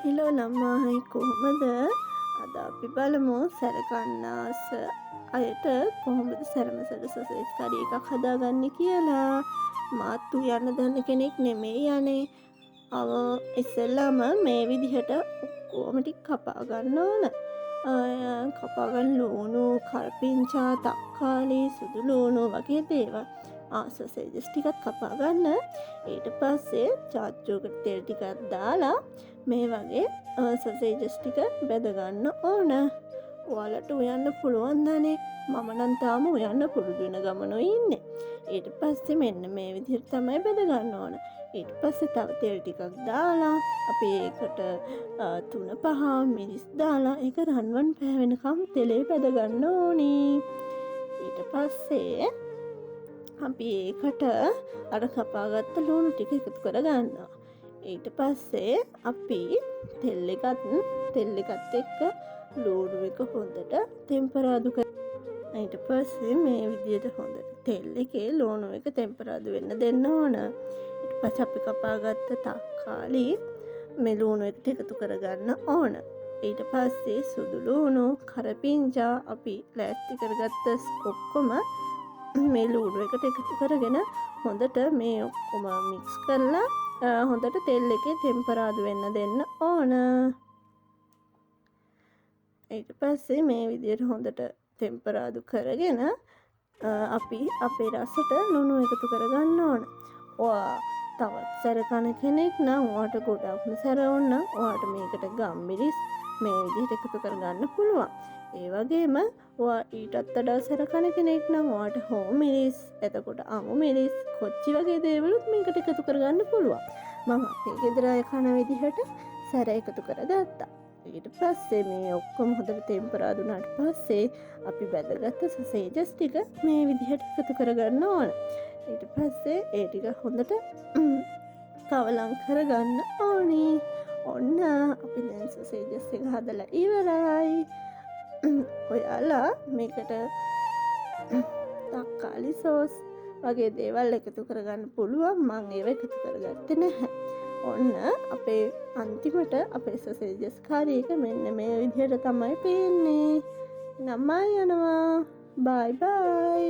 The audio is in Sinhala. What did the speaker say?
හෙලෝ ළමයි කොහොමද? අද අපි බලමු සැරකන්නාස අයට කොහොමද සැරමසර සොසේජ් කරි එකක් හදාගන්නේ කියලා. මාත් උයන්න දන්න කෙනෙක් නෙමෙයි අනේ. ඉස්සෙල්ලාම මේ විදිහට ඔක්කොම ටික කපා ගන්න ඕන. කපා ගන්න ලුණු, කරපිංචා, තක්කාලි, සුදු ලුණු වගේ දේවල්. සොසේජස් ටිකක් කපා ගන්න. ඊට පස්සේ චාච්චුවකට තෙල් ටිකක් දාලා මේ වගේ සොසේජස් ටික බෙද ගන්න ඕන. ඔයාලට උයන්න පුළුවන් දනේ. මම නම් තාම උයන්න පුරුදු වෙන ගමනෝ ඉන්නේ. ඊට පස්සේ මෙන්න මේ විදිහට තමයි බෙද ගන්න ඕන. ඊට පස්සේ තව තෙල් ටිකක් දාලා අපි ඒකට 3-5 මිරිස් දාලා ඒක රන්වන් පෑවෙනකම් තෙලේ බෙද ගන්න ඕනි. ඊට පස්සේ අපි ඒකට අර කපාගත්ත ලුණු ටික එකතු කර ගන්නවා. ඊට පස්සේ අපි තෙල් එකත් එක්ක ලුණු එක හොඳට ටෙම්පරාදු කරනවා. ඊට පස්සේ මේ විදිහට හොඳට තෙල් එකේ ලුණු එක ටෙම්පරාදු වෙන්න දෙන්න ඕන. ඊට පස්සේ අපි කපාගත්ත තක්කාලි මේ ලුණු එකට එකතු කරගන්න ඕන. ඊට පස්සේ සුදු ලුණු, කරපිංචා අපි ලෑස්ති කරගත්ත ඔක්කොම මේ ලුණු එකට එකතු කරගෙන හොඳට මේ ඔක්කොම මික්ස් කරලා හොඳට තෙල් එකේ ටෙම්පරාදු වෙන්න දෙන්න ඕන. ඊට පස්සේ මේ විදිහට හොඳට ටෙම්පරාදු කරගෙන අපි අපේ රසට ලුණු එකතු කරගන්න ඕන. ඔයා තවත් සැර කන කෙනෙක් නම් ඔයාට ගොඩක්ම සැර වුණා නම් ඔයාට මේකට ගම්මිරිස් මේ විදිහට එකතු කරගන්න පුළුවන්. ඒ වගේම ඔයා ඊටත් වඩා සැර කන කෙනෙක් නම් ඔයාට හෝ මිරිස්, එතකොට අමු මිරිස්, කොච්චි වගේ දේවලුත් මේකට එකතු කරගන්න පුළුවන්. මම අපේ ගෙදර අය කන විදිහට සැර එකතු කරගත්තා. ඊට පස්සේ මේ ඔක්කොම හොඳට ටෙම්පරාදු වුණාට පස්සේ අපි බැදගත්ත සොසේජස් ටික මේ විදිහට එකතු කරගන්න ඕන. ඊට පස්සේ ඒ ටික හොඳට කවලම් කරගන්න ඕනි. ඔන්න අපි දැන් සොසේජස් එක හදලා ඉවරයි. ඔයාලා මේකට තක්කාලි සෝස් වගේ දේවල් එකතු කරගන්න පුළුවන්. මම ඒව එකතු කරගත්තේ නැහැ. ඔන්න අපේ අන්තිමට අපේ සොසේජස් කාරි එක මෙන්න මේ විදිහට තමයි පේන්නේ. නමයි යනවා. බයි බයි.